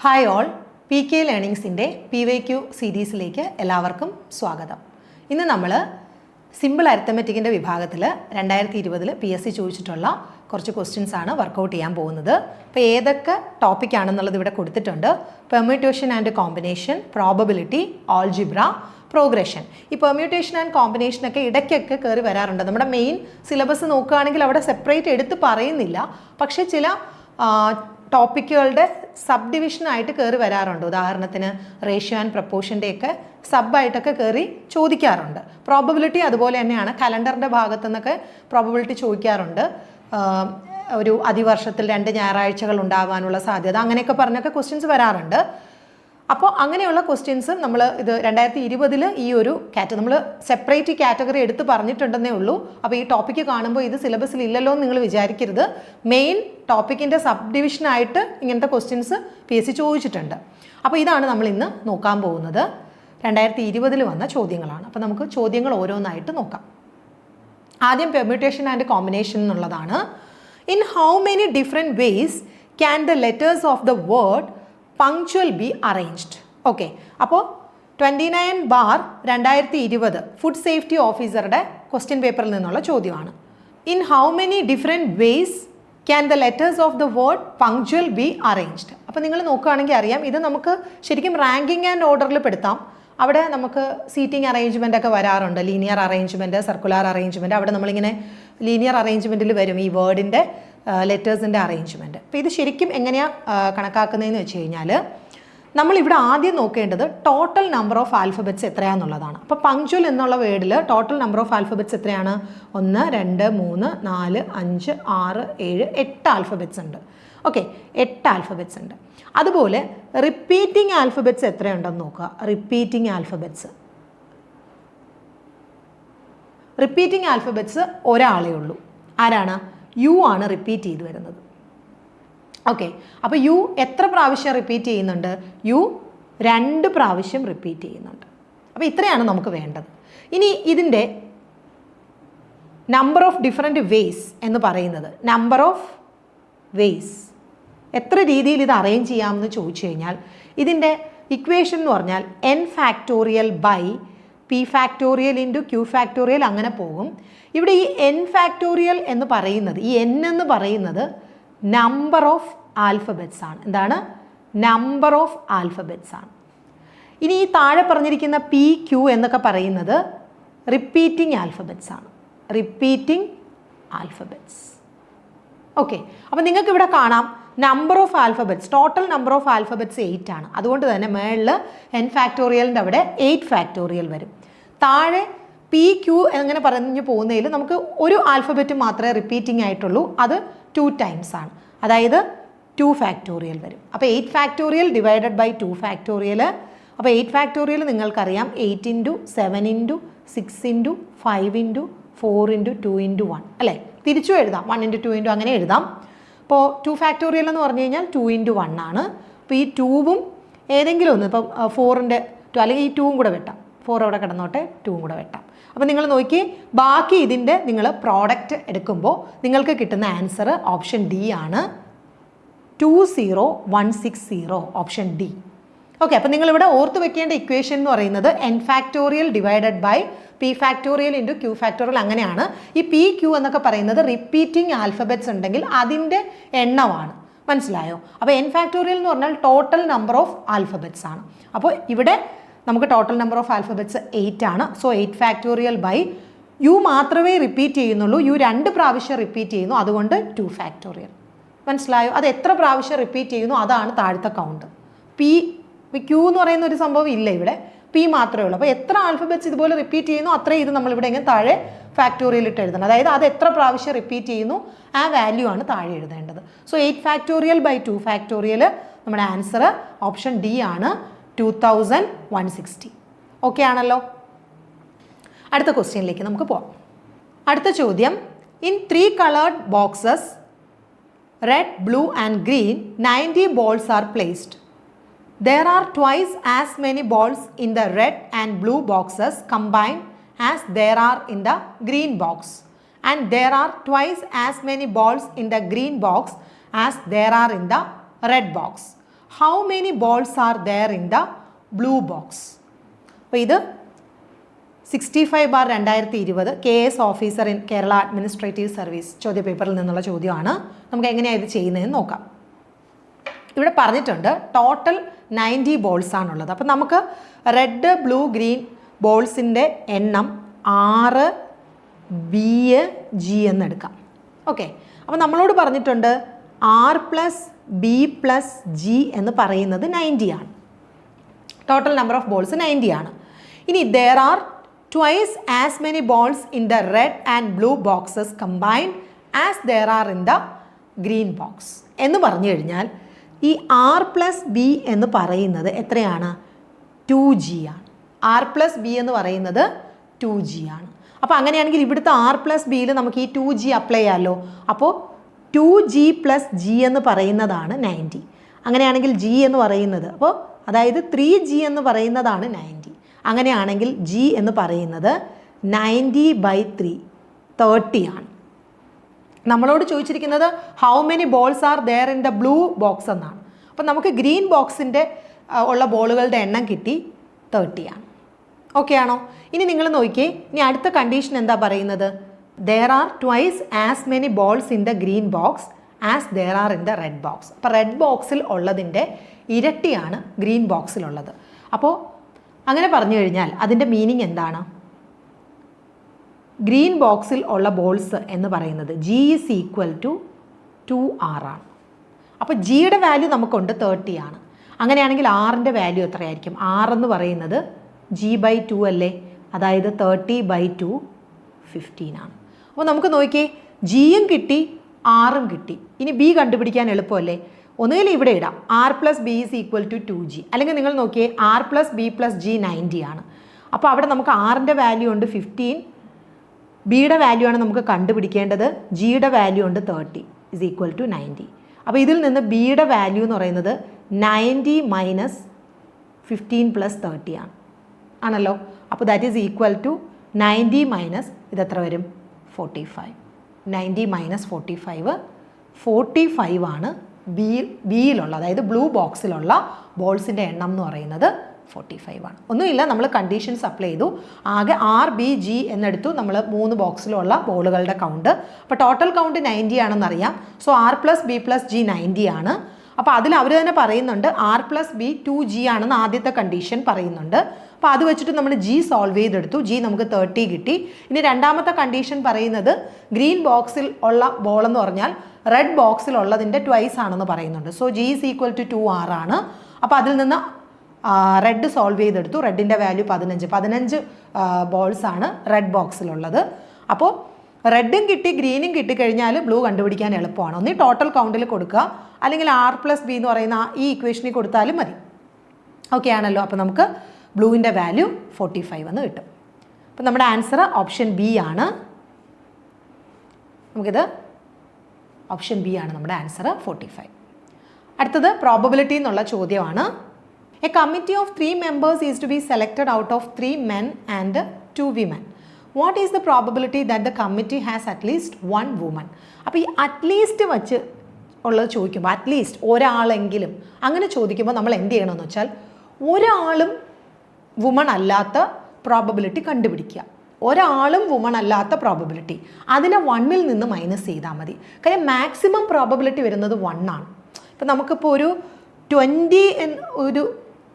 Hi all, PK ലേണിങ്സിൻ്റെ PYQ സീരീസിലേക്ക് എല്ലാവർക്കും സ്വാഗതം. ഇന്ന് നമ്മൾ സിമ്പിൾ അരിത്തമെറ്റിക്കിൻ്റെ വിഭാഗത്തിൽ 2020 PSC ചോദിച്ചിട്ടുള്ള കുറച്ച് ക്വസ്റ്റ്യൻസ് ആണ് വർക്കൗട്ട് ചെയ്യാൻ പോകുന്നത്. അപ്പോൾ ഏതൊക്കെ ടോപ്പിക്കാണെന്നുള്ളത് ഇവിടെ കൊടുത്തിട്ടുണ്ട്. Permutation and combination, probability, algebra, progression. ഈ പെർമ്യൂട്ടേഷൻ ആൻഡ് കോമ്പിനേഷനൊക്കെ ഇടയ്ക്കൊക്കെ കയറി വരാറുണ്ട്. നമ്മുടെ മെയിൻ സിലബസ് നോക്കുകയാണെങ്കിൽ അവിടെ സെപ്പറേറ്റ് എടുത്ത് പറയുന്നില്ല, പക്ഷേ ചില ടോപ്പിക്കുകളുടെ സബ് ഡിവിഷനായിട്ട് കയറി വരാറുണ്ട്. ഉദാഹരണത്തിന് റേഷ്യോ ആൻഡ് പ്രപ്പോർഷൻ്റെയൊക്കെ സബായിട്ടൊക്കെ കയറി ചോദിക്കാറുണ്ട്. പ്രോബബിലിറ്റി അതുപോലെ തന്നെയാണ്. കലണ്ടറിൻ്റെ ഭാഗത്തു നിന്നൊക്കെ പ്രോബബിലിറ്റി ചോദിക്കാറുണ്ട്. ഒരു അതിവർഷത്തിൽ 2 ഞായറാഴ്ചകൾ ഉണ്ടാകാനുള്ള സാധ്യത, അങ്ങനെയൊക്കെ പറഞ്ഞൊക്കെ ക്വസ്റ്റ്യൻസ് വരാറുണ്ട്. അപ്പോൾ അങ്ങനെയുള്ള ക്വസ്റ്റ്യൻസ് നമ്മൾ ഇത് 2020 ഈ ഒരു നമ്മൾ സെപ്പറേറ്റ് കാറ്റഗറി എടുത്ത് പറഞ്ഞിട്ടുണ്ടെന്നേ ഉള്ളൂ. അപ്പോൾ ഈ ടോപ്പിക്ക് കാണുമ്പോൾ ഇത് സിലബസിൽ ഇല്ലല്ലോ എന്ന് നിങ്ങൾ വിചാരിക്കരുത്. മെയിൻ ടോപ്പിക്കിൻ്റെ സബ് ഡിവിഷനായിട്ട് ഇങ്ങനത്തെ ക്വസ്റ്റ്യൻസ് PSC ചോദിച്ചിട്ടുണ്ട്. അപ്പോൾ ഇതാണ് നമ്മൾ ഇന്ന് നോക്കാൻ പോകുന്നത്. 2020 വന്ന ചോദ്യങ്ങളാണ്. അപ്പോൾ നമുക്ക് ചോദ്യങ്ങൾ ഓരോന്നായിട്ട് നോക്കാം. ആദ്യം പെർമ്യൂട്ടേഷൻ ആൻഡ് കോമ്പിനേഷൻ എന്നുള്ളതാണ്. In how many different ways can the letters of the word punctual be arranged? Okay, അപ്പോൾ 29/2020 ഫുഡ് സേഫ്റ്റി ഓഫീസറുടെ ക്വസ്റ്റ്യൻ പേപ്പറിൽ നിന്നുള്ള ചോദ്യമാണ്. In how many different ways can the letters of the word punctual be arranged? അപ്പോൾ നിങ്ങൾ നോക്കുകയാണെങ്കിൽ അറിയാം, ഇത് നമുക്ക് ശരിക്കും റാങ്കിങ് ആൻഡ് ഓർഡറിൽ പെടുത്താം. അവിടെ നമുക്ക് സീറ്റിംഗ് അറേഞ്ച്മെൻ്റ് ഒക്കെ വരാറുണ്ട്. Linear arrangement, circular arrangement. അവിടെ നമ്മളിങ്ങനെ ലീനിയർ അറേഞ്ച്മെൻറ്റിൽ വരും ഈ വേർഡിൻ്റെ ലെറ്റേഴ്സിൻ്റെ അറേഞ്ച്മെൻറ്റ്. അപ്പോൾ ഇത് ശരിക്കും എങ്ങനെയാണ് കണക്കാക്കുന്നതെന്ന് വെച്ച് കഴിഞ്ഞാൽ, നമ്മളിവിടെ ആദ്യം നോക്കേണ്ടത് ടോട്ടൽ നമ്പർ ഓഫ് ആൽഫബറ്റ്സ് എത്രയാണെന്നുള്ളതാണ്. അപ്പോൾ പങ്ക്ച്വൽ എന്നുള്ള വേർഡിൽ ടോട്ടൽ നമ്പർ ഓഫ് ആൽഫബറ്റ്സ് എത്രയാണ്? 1, 2, 3, 4, 5, 6, 7, 8 ആൽഫബറ്റ്സ് ഉണ്ട്. ഓക്കെ, 8 ആൽഫബറ്റ്സ് ഉണ്ട്. അതുപോലെ റിപ്പീറ്റിംഗ് ആൽഫബറ്റ്സ് എത്രയുണ്ടെന്ന് നോക്കുക. റിപ്പീറ്റിംഗ് ആൽഫബറ്റ്സ് ഒരാളേ ഉള്ളൂ. ആരാണ്? യു ആണ് റിപ്പീറ്റ് ചെയ്ത് വരുന്നത്. ഓക്കെ, അപ്പോൾ യു എത്ര പ്രാവശ്യം റിപ്പീറ്റ് ചെയ്യുന്നുണ്ട്? യു 2 പ്രാവശ്യം റിപ്പീറ്റ് ചെയ്യുന്നുണ്ട്. അപ്പോൾ ഇത്രയാണ് നമുക്ക് വേണ്ടത്. ഇനി ഇതിൻ്റെ നമ്പർ ഓഫ് ഡിഫറെൻറ്റ് വേസ് എന്ന് പറയുന്നത്, നമ്പർ ഓഫ് വേസ് എത്ര രീതിയിൽ ഇത് അറേഞ്ച് ചെയ്യാമെന്ന് ചോദിച്ചു കഴിഞ്ഞാൽ, ഇതിൻ്റെ ഇക്വേഷൻ എന്ന് പറഞ്ഞാൽ n⁴ P⁴ ഇൻറ്റു Q⁴ അങ്ങനെ പോകും. ഇവിടെ ഈ n⁴ എന്ന് പറയുന്നത്, ഈ n എന്ന് പറയുന്നത് നമ്പർ ഓഫ് ആൽഫബറ്റ്സ് ആണ്. എന്താണ്? നമ്പർ ഓഫ് ആൽഫബറ്റ്സ് ആണ്. ഇനി ഈ താഴെ പറഞ്ഞിരിക്കുന്ന PQ എന്നൊക്കെ പറയുന്നത് റിപ്പീറ്റിംഗ് ആൽഫബറ്റ്സ് ആണ്. Repeating alphabets. ഓക്കെ, അപ്പോൾ നിങ്ങൾക്ക് ഇവിടെ കാണാം number of alphabets, total number of alphabets 8 ആണ്. അതുകൊണ്ട് തന്നെ മേളിൽ n⁴ അവിടെ 8 വരും. താഴെ PQ എങ്ങനെ പറഞ്ഞു പോകുന്നതിൽ നമുക്ക് ഒരു ആൽഫബറ്റ് മാത്രമേ റിപ്പീറ്റിംഗ് ആയിട്ടുള്ളൂ. അത് 2 times ആണ്. അതായത് 2 വരും. അപ്പോൾ 8 ഡിവൈഡഡ് ബൈ 2. അപ്പോൾ 8 നിങ്ങൾക്കറിയാം 8 × 7 × 6 × 5 × 4 × 2 × 1 അല്ലേ? തിരിച്ചും എഴുതാം, 1 × 2 × അങ്ങനെ എഴുതാം. അപ്പോൾ 2 എന്ന് പറഞ്ഞു കഴിഞ്ഞാൽ 2 × 1 ആണ്. അപ്പോൾ ഈ 2ഉം ഏതെങ്കിലും ഒന്ന്, ഇപ്പം 4ൻ്റെ 2 അല്ലെങ്കിൽ ഈ 2ഉം കൂടെ വെട്ടാം. 4 അവിടെ കിടന്നോട്ടെ, 2ഉം കൂടെ വെട്ടാം. അപ്പോൾ നിങ്ങൾ നോക്കി, ബാക്കി ഇതിൻ്റെ നിങ്ങൾ പ്രോഡക്റ്റ് എടുക്കുമ്പോൾ നിങ്ങൾക്ക് കിട്ടുന്ന ആൻസർ ഓപ്ഷൻ D ആണ്. 20160, ഓപ്ഷൻ D. ഓക്കെ, അപ്പോൾ നിങ്ങളിവിടെ ഓർത്ത് വെക്കേണ്ട ഇക്വേഷൻ എന്ന് പറയുന്നത് n⁴ divided by P⁴ into Q⁴ അങ്ങനെയാണ്. ഈ PQ എന്നൊക്കെ പറയുന്നത് റിപ്പീറ്റിംഗ് ആൽഫബറ്റ്സ് ഉണ്ടെങ്കിൽ അതിൻ്റെ എണ്ണമാണ്. മനസ്സിലായോ? അപ്പോൾ n⁴ എന്ന് പറഞ്ഞാൽ ടോട്ടൽ നമ്പർ ഓഫ് ആൽഫബറ്റ്സ് ആണ്. അപ്പോൾ ഇവിടെ നമുക്ക് ടോട്ടൽ നമ്പർ ഓഫ് ആൽഫബറ്റ്സ് 8 ആണ്. സോ 8 ബൈ യു മാത്രമേ റിപ്പീറ്റ് ചെയ്യുന്നുള്ളൂ. യു 2 പ്രാവശ്യം റിപ്പീറ്റ് ചെയ്യുന്നു, അതുകൊണ്ട് 2 മനസ്സിലായോ? അത് എത്ര പ്രാവശ്യം റിപ്പീറ്റ് ചെയ്യുന്നു അതാണ് താഴത്തെ കൗണ്ട്. Q എന്ന് പറയുന്ന ഒരു സംഭവം ഇല്ല ഇവിടെ, P മാത്രമേ ഉള്ളൂ. അപ്പോൾ എത്ര ആൽഫബറ്റ്സ് ഇതുപോലെ റിപ്പീറ്റ് ചെയ്യുന്നു അത്രയും ഇത് നമ്മളിവിടെ ഇങ്ങനെ താഴെ ഫാക്ടോറിയലിട്ട് എഴുതണം. അതായത് അത് എത്ര പ്രാവശ്യം റിപ്പീറ്റ് ചെയ്യുന്നു ആ വാല്യൂ ആണ് താഴെ എഴുതേണ്ടത്. സോ 8 ബൈ 2 നമ്മുടെ ആൻസർ ഓപ്ഷൻ D ആണ്, 2160. ഓക്കെ ആണല്ലോ? അടുത്ത ക്വസ്റ്റ്യനിലേക്ക് നമുക്ക് പോകാം. അടുത്ത ചോദ്യം, in 3 colored boxes, red, blue and green, 90 balls are placed. There are twice as many balls in the red and blue boxes combined as there are in the green box, and there are twice as many balls in the green box as there are in the red box. How many balls are there in the blue box. അപ്പോൾ ഇത് 65/2020 KS officer in Kerala administrative service ചോദ്യപേപ്പറിൽ നിന്നുള്ള ചോദ്യമാണ്. നമുക്ക് എങ്ങനെയാണ് ഇത് ചെയ്യുന്നതെന്ന് നോക്കാം. ഇവിടെ പറഞ്ഞിട്ടുണ്ട് ടോട്ടൽ 90 ബോൾസ് ആണുള്ളത്. അപ്പം നമുക്ക് റെഡ്, ബ്ലൂ, ഗ്രീൻ ബോൾസിൻ്റെ എണ്ണം 6 B G എന്നെടുക്കാം. ഓക്കെ, അപ്പം നമ്മളോട് പറഞ്ഞിട്ടുണ്ട് R + B + G എന്ന് പറയുന്നത് 90 ആണ്. ടോട്ടൽ നമ്പർ ഓഫ് ബോൾസ് 90 ആണ്. ഇനി there are twice as many balls in the red and blue boxes combined as there are in the green box എന്ന് പറഞ്ഞു കഴിഞ്ഞാൽ ഈ R + B എന്ന് പറയുന്നത് എത്രയാണ്? 2G ആണ്. R + B എന്ന് പറയുന്നത് 2G ആണ്. അപ്പോൾ അങ്ങനെയാണെങ്കിൽ ഇവിടുത്തെ R + Bയിൽ നമുക്ക് ഈ 2G അപ്ലൈ ചെയ്യാമല്ലോ. അപ്പോൾ 2G + G എന്ന് പറയുന്നതാണ് 90. അങ്ങനെയാണെങ്കിൽ G എന്ന് പറയുന്നത്, അപ്പോൾ അതായത് 3G എന്ന് പറയുന്നതാണ് 90. അങ്ങനെയാണെങ്കിൽ G എന്ന് പറയുന്നത് 90/3 30 ആണ്. നമ്മളോട് ചോദിച്ചിരിക്കുന്നത് how many balls are there in the blue box എന്നാണ്. അപ്പം നമുക്ക് ഗ്രീൻ ബോക്സിൻ്റെ ഉള്ള ബോളുകളുടെ എണ്ണം കിട്ടി 30 ആണ്. ഓക്കെ ആണോ? ഇനി നിങ്ങൾ നോക്കിയേ, ഇനി അടുത്ത കണ്ടീഷൻ എന്താ പറയുന്നത്? There are twice as many balls in the green box as there are in the red box. അപ്പോൾ റെഡ് ബോക്സിൽ ഉള്ളതിൻ്റെ ഇരട്ടിയാണ് ഗ്രീൻ ബോക്സിലുള്ളത്. അപ്പോൾ അങ്ങനെ പറഞ്ഞു കഴിഞ്ഞാൽ അതിൻ്റെ മീനിങ് എന്താണ്? ഗ്രീൻ ബോക്സിൽ ഉള്ള ബോൾസ് എന്ന് പറയുന്നത് G = 2R ആണ്. അപ്പോൾ ജിയുടെ വാല്യൂ നമുക്കുണ്ട് 30 ആണ്. അങ്ങനെയാണെങ്കിൽ ആറിൻ്റെ വാല്യൂ എത്രയായിരിക്കും? R എന്ന് പറയുന്നത് G/2 അല്ലേ? അതായത് 30/2 15 ആണ്. അപ്പോൾ നമുക്ക് നോക്കിയേ, ജിയും കിട്ടി ആറും കിട്ടി. ഇനി ബി കണ്ടുപിടിക്കാൻ എളുപ്പമല്ലേ? ഒന്നുകിൽ ഇവിടെ ഇടാം R + B = 2G, അല്ലെങ്കിൽ നിങ്ങൾ നോക്കിയേ R + B + G 90 ആണ്. അപ്പോൾ അവിടെ നമുക്ക് ആറിൻ്റെ വാല്യൂ ഉണ്ട് 15, ബിയുടെ വാല്യൂ ആണ് നമുക്ക് കണ്ടുപിടിക്കേണ്ടത്, ജിയുടെ വാല്യൂ ഉണ്ട് 30 = 90. അപ്പോൾ ഇതിൽ നിന്ന് ബിയുടെ വാല്യൂ എന്ന് പറയുന്നത് 90 - 15 + 30 ആണ്, ആണല്ലോ. അപ്പോൾ ദാറ്റ് ഈസ് ഈക്വൽ ടു 90 - ഇതെത്ര വരും? 45. 90 - 45 ആണ് ബിയിലുള്ള, അതായത് ബ്ലൂ ബോക്സിലുള്ള ബോൾസിൻ്റെ എണ്ണം എന്ന് പറയുന്നത് 45 ആണ്. ഒന്നുമില്ല, നമ്മൾ കണ്ടീഷൻസ് അപ്ലൈ ചെയ്തു. ആകെ R, B, G എന്നെടുത്തു നമ്മൾ 3 ബോക്സിലുള്ള ബോളുകളുടെ കൗണ്ട്. അപ്പോൾ ടോട്ടൽ കൗണ്ട് 90 ആണെന്നറിയാം. സോ R + B + G 90 ആണ്. അപ്പോൾ അതിൽ അവർ തന്നെ പറയുന്നുണ്ട് R + B 2G ആണെന്ന് ആദ്യത്തെ കണ്ടീഷൻ പറയുന്നുണ്ട്. അപ്പോൾ അത് വെച്ചിട്ട് നമ്മൾ G സോൾവ് ചെയ്തെടുത്തു. G നമുക്ക് 30 കിട്ടി. ഇനി രണ്ടാമത്തെ കണ്ടീഷൻ പറയുന്നത് ഗ്രീൻ ബോക്സിൽ ഉള്ള ബോൾ എന്ന് പറഞ്ഞാൽ റെഡ് ബോക്സിലുള്ളതിൻ്റെ ട്വൈസ് ആണെന്ന് പറയുന്നുണ്ട്. സോ G = 2R ആണ്. അപ്പോൾ അതിൽ നിന്ന് റെഡ് സോൾവ് ചെയ്തെടുത്തു. റെഡിൻ്റെ വാല്യൂ 15 ബോൾസ് ആണ് റെഡ് ബോക്സിലുള്ളത്. അപ്പോൾ റെഡും കിട്ടി ഗ്രീനും കിട്ടിക്കഴിഞ്ഞാൽ ബ്ലൂ കണ്ടുപിടിക്കാൻ എളുപ്പമാണ്. ഒന്നീ ടോട്ടൽ കൗണ്ടിൽ കൊടുക്കുക, അല്ലെങ്കിൽ R + B എന്ന് പറയുന്ന ഈ ഇക്വേഷനിൽ കൊടുത്താലും മതി. ഓക്കെ ആണല്ലോ. അപ്പോൾ നമുക്ക് ബ്ലൂവിൻ്റെ വാല്യൂ 45 എന്ന് കിട്ടും. അപ്പോൾ നമ്മുടെ ആൻസർ ഓപ്ഷൻ ബി ആണ്. നമുക്കിത് ഓപ്ഷൻ ബി ആണ് നമ്മുടെ ആൻസർ 45. അടുത്തത് പ്രോബബിലിറ്റി എന്നുള്ള ചോദ്യമാണ്. A committee of 3 members is to be selected out of 3 men and 2 women. What is the probability that the committee has at least 1 woman? അപ്പോൾ ഈ അറ്റ്ലീസ്റ്റ് വച്ച് ഉള്ളത് ചോദിക്കുമ്പോൾ, അറ്റ്ലീസ്റ്റ് ഒരാളെങ്കിലും അങ്ങനെ ചോദിക്കുമ്പോൾ നമ്മൾ എന്ത് ചെയ്യണമെന്ന് വെച്ചാൽ ഒരാളും വുമൺ അല്ലാത്ത പ്രോബബിലിറ്റി കണ്ടുപിടിക്കുക. ഒരാളും വുമൺ അല്ലാത്ത പ്രോബബിലിറ്റി അതിനെ 1-ൽ നിന്ന് മൈനസ് ചെയ്താൽ മതി. കാര്യം മാക്സിമം പ്രോബബിലിറ്റി വരുന്നത് 1 ആണ്. ഇപ്പം നമുക്കിപ്പോൾ ഒരു 20 ഒരു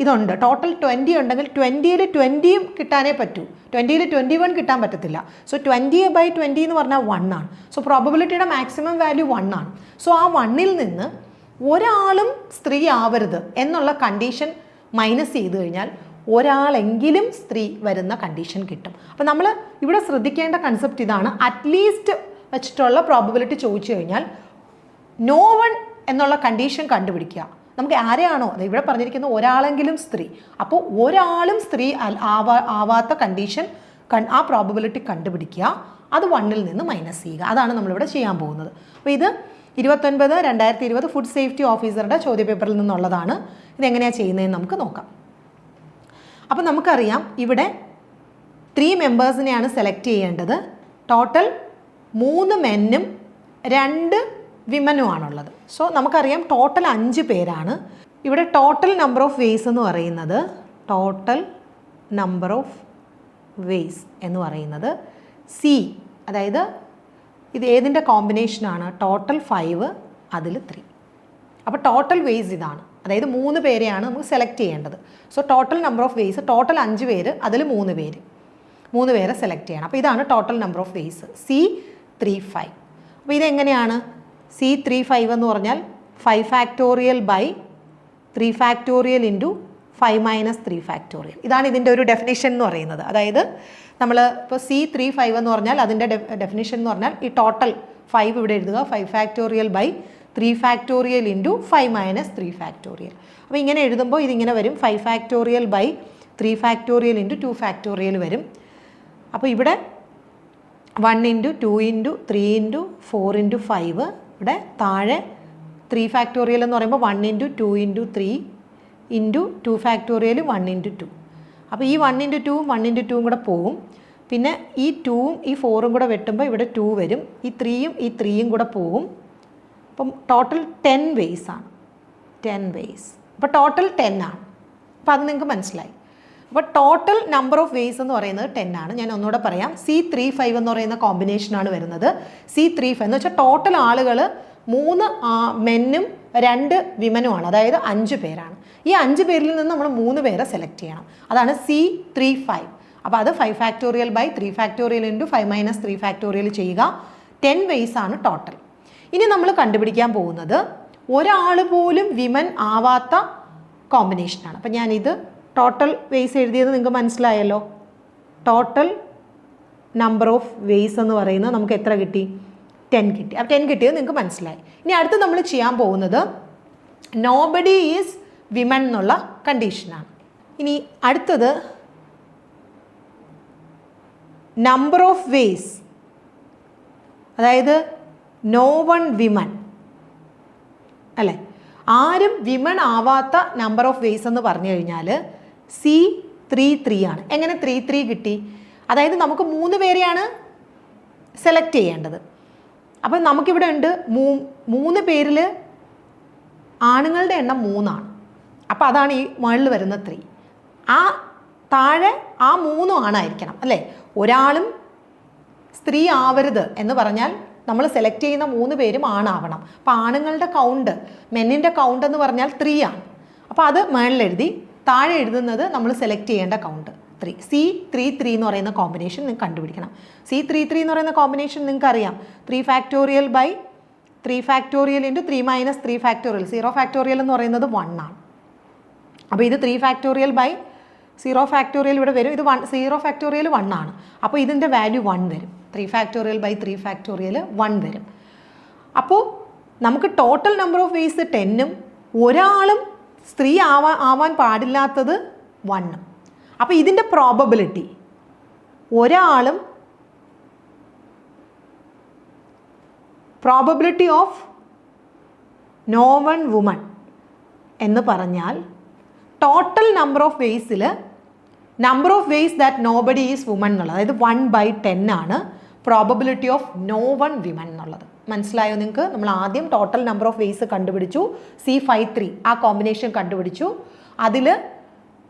ഇതുണ്ട്, ടോട്ടൽ 20 ഉണ്ടെങ്കിൽ 20-ൽ 20 കിട്ടാനേ പറ്റൂ, 20-ൽ 21 കിട്ടാൻ പറ്റത്തില്ല. സോ 20/20 എന്ന് പറഞ്ഞാൽ 1 ആണ്. സോ പ്രോബബിലിറ്റിയുടെ മാക്സിമം വാല്യൂ 1 ആണ്. സോ ആ 1-ൽ നിന്ന് ഒരാളും സ്ത്രീ ആവരുത് എന്നുള്ള കണ്ടീഷൻ മൈനസ് ചെയ്ത് കഴിഞ്ഞാൽ ഒരാളെങ്കിലും സ്ത്രീ വരുന്ന കണ്ടീഷൻ കിട്ടും. അപ്പം നമ്മൾ ഇവിടെ ശ്രദ്ധിക്കേണ്ട കൺസെപ്റ്റ് ഇതാണ്. അറ്റ്ലീസ്റ്റ് വെച്ചിട്ടുള്ള പ്രോബബിലിറ്റി ചോദിച്ചു കഴിഞ്ഞാൽ നോ വൺ എന്നുള്ള കണ്ടീഷൻ കണ്ടുപിടിക്കുക. നമുക്ക് ആരെയാണോ അത് ഇവിടെ പറഞ്ഞിരിക്കുന്ന ഒരാളെങ്കിലും സ്ത്രീ, അപ്പോൾ ഒരാളും സ്ത്രീ ആവാത്ത കണ്ടീഷൻ ആ പ്രോബബിലിറ്റി കണ്ടുപിടിക്കുക, അത് 1-ൽ നിന്ന് മൈനസ് ചെയ്യുക. അതാണ് നമ്മളിവിടെ ചെയ്യാൻ പോകുന്നത്. അപ്പോൾ ഇത് 29/2020 ഫുഡ് സേഫ്റ്റി ഓഫീസറുടെ ചോദ്യപേപ്പറിൽ നിന്നുള്ളതാണ്. ഇതെങ്ങനെയാണ് ചെയ്യുന്നതെന്ന് നമുക്ക് നോക്കാം. അപ്പോൾ നമുക്കറിയാം ഇവിടെ 3 മെമ്പേഴ്സിനെയാണ് സെലക്ട് ചെയ്യേണ്ടത്. ടോട്ടൽ 3 മെന്നും 2 വിമനും ആണുള്ളത്. സോ നമുക്കറിയാം ടോട്ടൽ 5 പേരാണ്. ഇവിടെ ടോട്ടൽ നമ്പർ ഓഫ് വേസ് എന്ന് പറയുന്നത് ടോട്ടൽ നമ്പർ ഓഫ് വേസ് എന്ന് പറയുന്നത് സി, അതായത് ഇത് ഏതിൻ്റെ കോമ്പിനേഷനാണ്? ടോട്ടൽ 5 അതിൽ 3. അപ്പോൾ ടോട്ടൽ വേസ് ഇതാണ്, അതായത് 3 പേരെയാണ് നമുക്ക് സെലക്ട് ചെയ്യേണ്ടത്. So total number of vase total 5 പേര്, അതിൽ 3 പേരെ സെലക്ട് ചെയ്യണം. അപ്പോൾ ഇതാണ് total number of vase C35. അപ്പോൾ ഇതെങ്ങനെയാണ്? C35 എന്ന് പറഞ്ഞാൽ 5 factorial by 3 factorial into 5 minus 3 factorial. ഇതാണ് ഇതിൻ്റെ ഒരു ഡെഫിനിഷൻ എന്ന് പറയുന്നത്. അതായത് നമ്മൾ ഇപ്പോൾ C35 എന്ന് പറഞ്ഞാൽ അതിൻ്റെ ഡെഫിനിഷൻ എന്ന് പറഞ്ഞാൽ ഈ ടോട്ടൽ 5 ഇവിടെ എഴുതുക, 5 factorial by 3 factorial into 5 minus 3 factorial. അപ്പോൾ ഇങ്ങനെ എഴുതുമ്പോൾ ഇതിങ്ങനെ വരും, 5 factorial by 3 factorial into 2 factorial വരും. അപ്പോൾ ഇവിടെ 1 ഇൻറ്റു 2 ഇൻറ്റു 3 ഇൻറ്റു 4 ഇൻറ്റു 5, ഇവിടെ താഴെ 3 ഫാക്ടോറിയൽ എന്ന് പറയുമ്പോൾ 1 into 2 into 3 into 2 factorial 1 into 2. അപ്പോൾ ഈ 1 ഇൻറ്റു 2 1 ഇൻറ്റു 2 കൂടെ പോവും. പിന്നെ ഈ 2ഉം ഈ 4ഉം കൂടെ വെട്ടുമ്പോൾ ഇവിടെ 2 വരും. ഈ 3യും കൂടെ പോവും. അപ്പം ടോട്ടൽ 10 വേസ് ആണ്. 10 വേസ്. അപ്പോൾ ടോട്ടൽ 10 ആണ്. അപ്പോൾ അത് നിങ്ങൾക്ക് മനസ്സിലായി. അപ്പോൾ ടോട്ടൽ നമ്പർ ഓഫ് വേസ് എന്ന് പറയുന്നത് 10 ആണ്. ഞാൻ ഒന്നുകൂടെ പറയാം. C35 എന്ന് പറയുന്ന കോമ്പിനേഷനാണ് വരുന്നത്. C35 എന്ന് വെച്ചാൽ ടോട്ടൽ ആളുകൾ 3 മെന്നും 2 വിമനുമാണ്, അതായത് 5 പേരാണ്. ഈ 5 പേരിൽ നിന്ന് നമ്മൾ 3 പേരെ സെലക്ട് ചെയ്യണം. അതാണ് C35. അപ്പോൾ അത് 5 factorial by 3 factorial into 5 minus 3 factorial ചെയ്യുക. 10 വേസ് ആണ് ടോട്ടൽ. ഇനി നമ്മൾ കണ്ടുപിടിക്കാൻ പോകുന്നത് ഒരാൾ പോലും വിമൻ ആവാത്ത കോമ്പിനേഷനാണ്. അപ്പം ഞാനിത് ടോട്ടൽ വേസ് എഴുതിയത് നിങ്ങൾക്ക് മനസ്സിലായല്ലോ. ടോട്ടൽ നമ്പർ ഓഫ് വേസ് എന്ന് പറയുന്നത് നമുക്ക് എത്ര കിട്ടി? 10 കിട്ടി. അപ്പോൾ 10 കിട്ടിയത് നിങ്ങൾക്ക് മനസ്സിലായി. ഇനി അടുത്ത് നമ്മൾ ചെയ്യാൻ പോകുന്നത് നോബഡി ഈസ് വിമൻ എന്നുള്ള കണ്ടീഷനാണ്. ഇനി അടുത്തത് നമ്പർ ഓഫ് വേസ്, അതായത് നോ വൺ വിമൻ അല്ലേ, ആരും വിമൺ ആവാത്ത നമ്പർ ഓഫ് വേസ് എന്ന് പറഞ്ഞു കഴിഞ്ഞാൽ C33 ആണ്. എങ്ങനെ 33 കിട്ടി? അതായത് നമുക്ക് 3 പേരെയാണ് സെലക്ട് ചെയ്യേണ്ടത്. അപ്പം നമുക്കിവിടെ ഉണ്ട് 3 പേരിൽ ആണുങ്ങളുടെ എണ്ണം 3 ആണ്. അപ്പോൾ അതാണ് ഈ മുകളിൽ വരുന്ന 3. ആ താഴെ ആ 3 ആണായിരിക്കണം അല്ലേ. ഒരാളും സ്ത്രീ ആവരുത് എന്ന് പറഞ്ഞാൽ നമ്മൾ സെലക്ട് ചെയ്യുന്ന 3 പേരും ആണാവണം. അപ്പോൾ ആണുങ്ങളുടെ കൗണ്ട്, മെന്നിൻ്റെ കൗണ്ട് എന്ന് പറഞ്ഞാൽ 3 ആണ്. അപ്പോൾ അത് മുകളിൽ എഴുതി, താഴെ എഴുതുന്നത് നമ്മൾ സെലക്ട് ചെയ്യേണ്ട കൗണ്ട് 3. C33 എന്ന് പറയുന്ന കോമ്പിനേഷൻ നിങ്ങൾക്ക് കണ്ടുപിടിക്കണം. C33 എന്ന് പറയുന്ന കോമ്പിനേഷൻ നിങ്ങൾക്ക് അറിയാം. 3 factorial by 3 factorial into 3 minus 3 factorial. 0 factorial എന്ന് പറയുന്നത് 1 ആണ്. അപ്പോൾ ഇത് 3 ഫാക്ടോറിയൽ ബൈ 0 ഫാക്ടോറിയൽ ഇവിടെ വരും. ഇത് 0 ഫാക്ടോറിയൽ 1 ആണ്. അപ്പോൾ ഇതിൻ്റെ വാല്യൂ 1 വരും. 3 ഫാക്ടോറിയൽ ബൈ 3 ഫാക്ടോറിയൽ 1 വരും. അപ്പോൾ നമുക്ക് ടോട്ടൽ നമ്പർ ഓഫ് വേസ് 10ഉം ഒരാളും സ്ത്രീ ആവാൻ പാടില്ലാത്തത് 1ഉം. അപ്പോൾ ഇതിൻ്റെ പ്രോബബിലിറ്റി ഒരാളും probability of no one woman എന്ന് പറഞ്ഞാൽ ടോട്ടൽ നമ്പർ ഓഫ് വേസിൽ number of ways that nobody is woman എന്നുള്ളത്, അതായത് 1/10 ആണ് probability of no one women എന്നുള്ളത്. മനസ്സിലായോ നിങ്ങൾക്ക്? നമ്മൾ ആദ്യം ടോട്ടൽ നമ്പർ ഓഫ് വേസ് കണ്ടുപിടിച്ചു, C53 ആ കോമ്പിനേഷൻ കണ്ടുപിടിച്ചു. അതിൽ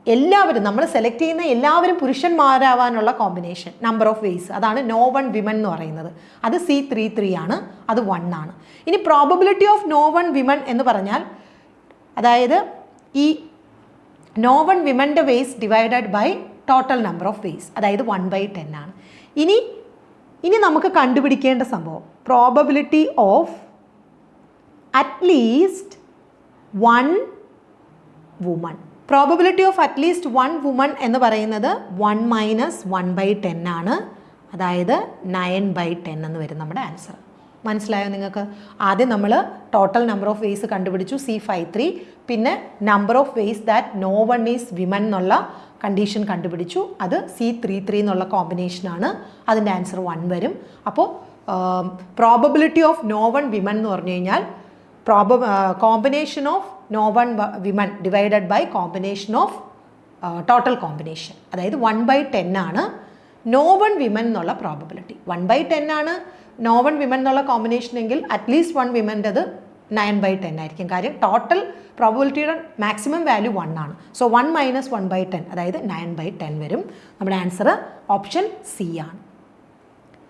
എല്ലാവരും നമ്മൾ സെലക്ട് ചെയ്യുന്ന എല്ലാവരും പുരുഷന്മാരാവാനുള്ള കോമ്പിനേഷൻ നമ്പർ ഓഫ് വേസ്, അതാണ് നോ വൺ വിമൻ എന്ന് പറയുന്നത്. അത് C33 ആണ്, അത് 1 ആണ്. ഇനി probability of no one women എന്ന് പറഞ്ഞാൽ അതായത് ഈ നോ വൺ വിമൻ്റെ ways divided by total number of ways, അതായത് 1/10 ആണ്. ഇനി നമുക്ക് കണ്ടുപിടിക്കേണ്ട സംഭവം probability of at least 1 woman. Probability of at least 1 woman എന്ന് പറയുന്നത് 1 മൈനസ് 1/10 ആണ്, അതായത് 9/10 എന്ന് വരും നമ്മുടെ ആൻസർ. മനസ്സിലായോ നിങ്ങൾക്ക്? ആദ്യം നമ്മൾ ടോട്ടൽ നമ്പർ ഓഫ് വേസ് കണ്ടുപിടിച്ചു C53, പിന്നെ number of ways that no one is women എന്നുള്ള കണ്ടീഷൻ കണ്ടുപിടിച്ചു, അത് C33 എന്നുള്ള കോമ്പിനേഷനാണ്. അതിൻ്റെ ആൻസർ 1 വരും. അപ്പോൾ probability of no one women എന്ന് പറഞ്ഞു കഴിഞ്ഞാൽ combination of no one women divided by combination of total combination, അതായത് 1/10 ആണ് നോ വൺ വിമൻ എന്നുള്ള പ്രോബബിലിറ്റി. 1/10 ആണ് നോ വൺ വിമൻ എന്നുള്ള കോമ്പിനേഷൻ എങ്കിൽ അറ്റ്ലീസ്റ്റ് 1 വിമൻ്റെത് 9/10 ആയിരിക്കും. കാര്യം ടോട്ടൽ പ്രോബബിലിറ്റിയുടെ മാക്സിമം വാല്യൂ 1 ആണ്. സോ 1 - 1/10 അതായത് 9/10 വരും. നമ്മുടെ ആൻസർ ഓപ്ഷൻ സി ആണ്.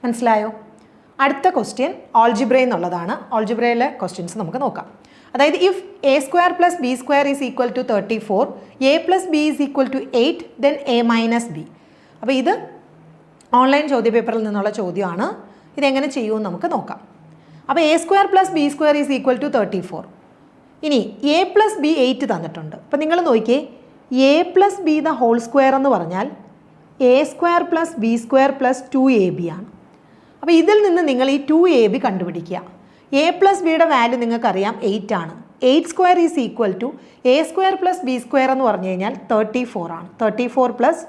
മനസ്സിലായോ? അടുത്ത ക്വസ്റ്റ്യൻ ഓൾജിബ്ര എന്നുള്ളതാണ്. ഓൾജിബ്രയിലെ ക്വസ്റ്റ്യൻസ് നമുക്ക് നോക്കാം. അതായത് if a² + b² is equal to 34, a + b is equal to 8, then a - b. അപ്പോൾ ഇത് ഓൺലൈൻ ചോദ്യപേപ്പറിൽ നിന്നുള്ള ചോദ്യമാണ്. ഇതെങ്ങനെ ചെയ്യുമെന്ന് നമുക്ക് നോക്കാം. അപ്പോൾ a² + b² is equal to 34. ഇനി a + b 8 തന്നിട്ടുണ്ട്. അപ്പോൾ നിങ്ങൾ നോക്കിയേ, a + b the whole square എന്ന് പറഞ്ഞാൽ a² + b² + 2ab ആണ്. അപ്പോൾ ഇതിൽ നിന്ന് നിങ്ങൾ ഈ 2ab കണ്ടുപിടിക്കുക. a + bയുടെ വാല്യൂ നിങ്ങൾക്കറിയാം 8 ആണ്. 8² is equal to a² + b² എന്ന് പറഞ്ഞു കഴിഞ്ഞാൽ 34 ആണ്. 34 +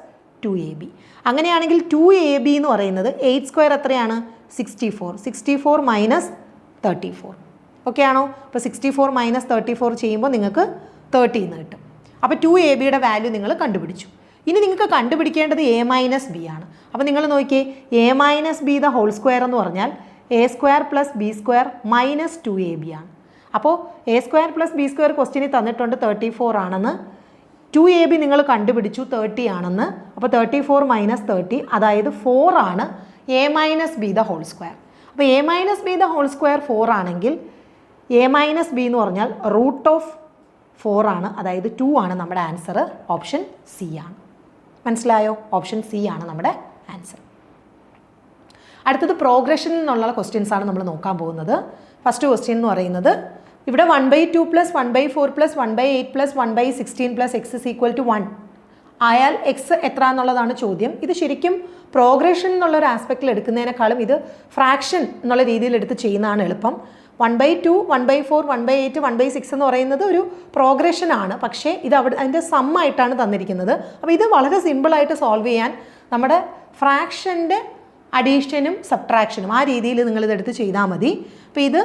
2ab. അങ്ങനെയാണെങ്കിൽ 2ab എന്ന് പറയുന്നത് 8² എത്രയാണ്? 64. 64 - 34. ഓക്കെ ആണോ? അപ്പോൾ 64 - 34 ചെയ്യുമ്പോൾ നിങ്ങൾക്ക് 30 എന്ന് കിട്ടും. അപ്പോൾ 2abയുടെ വാല്യൂ നിങ്ങൾ കണ്ടുപിടിച്ചു. ഇനി നിങ്ങൾക്ക് കണ്ടുപിടിക്കേണ്ടത് a - b ആണ്. അപ്പോൾ നിങ്ങൾ നോക്കിയേ, a - b the whole square എന്ന് പറഞ്ഞാൽ a² + b² - 2ab ആണ്. അപ്പോൾ a² + b² ക്വസ്റ്റ്യനിൽ തന്നിട്ടുണ്ട് 34 ആണെന്ന്. 2ab നിങ്ങൾ കണ്ടുപിടിച്ചു 30 ആണെന്ന്. അപ്പോൾ 34 - 30 അതായത് 4 ആണ് a - b the whole square. അപ്പോൾ a - b the whole square 4 ആണെങ്കിൽ a - b എന്ന് പറഞ്ഞാൽ √4 ആണ്. അതായത് 2 ആണ് നമ്മുടെ ആൻസർ. ഓപ്ഷൻ സി ആണ്. മനസ്സിലായോ? ഓപ്ഷൻ സി ആണ് നമ്മുടെ ആൻസർ. അടുത്തത് പ്രോഗ്രഷനിൽ നിന്നുള്ള ക്വസ്റ്റ്യൻസ് ആണ് നമ്മൾ നോക്കാൻ പോകുന്നത്. ഫസ്റ്റ് ക്വസ്റ്റ്യൻ എന്ന് പറയുന്നത് ഇവിടെ 1/2 + 1/4 + 1/8 + 1/16 + x is equal to 1 ആയാൽ എക്സ് എത്ര എന്നുള്ളതാണ് ചോദ്യം. ഇത് ശരിക്കും പ്രോഗ്രഷൻ എന്നുള്ള ഒരു ആസ്പെക്റ്റിൽ എടുക്കുന്നതിനേക്കാളും ഇത് ഫ്രാക്ഷൻ എന്നുള്ള രീതിയിൽ എടുത്ത് ചെയ്യുന്നതാണ് എളുപ്പം. 1/2, 1/4, 1/8, 1/6 എന്ന് പറയുന്നത് ഒരു പ്രോഗ്രഷൻ ആണ്. പക്ഷേ ഇത് അതിൻ്റെ സമ്മായിട്ടാണ് തന്നിരിക്കുന്നത്. അപ്പോൾ ഇത് വളരെ സിമ്പിളായിട്ട് സോൾവ് ചെയ്യാൻ നമ്മുടെ ഫ്രാക്ഷൻ്റെ അഡീഷനും സബ്ട്രാക്ഷനും ആ രീതിയിൽ നിങ്ങളിതെടുത്ത് ചെയ്താൽ മതി. അപ്പോൾ ഇത്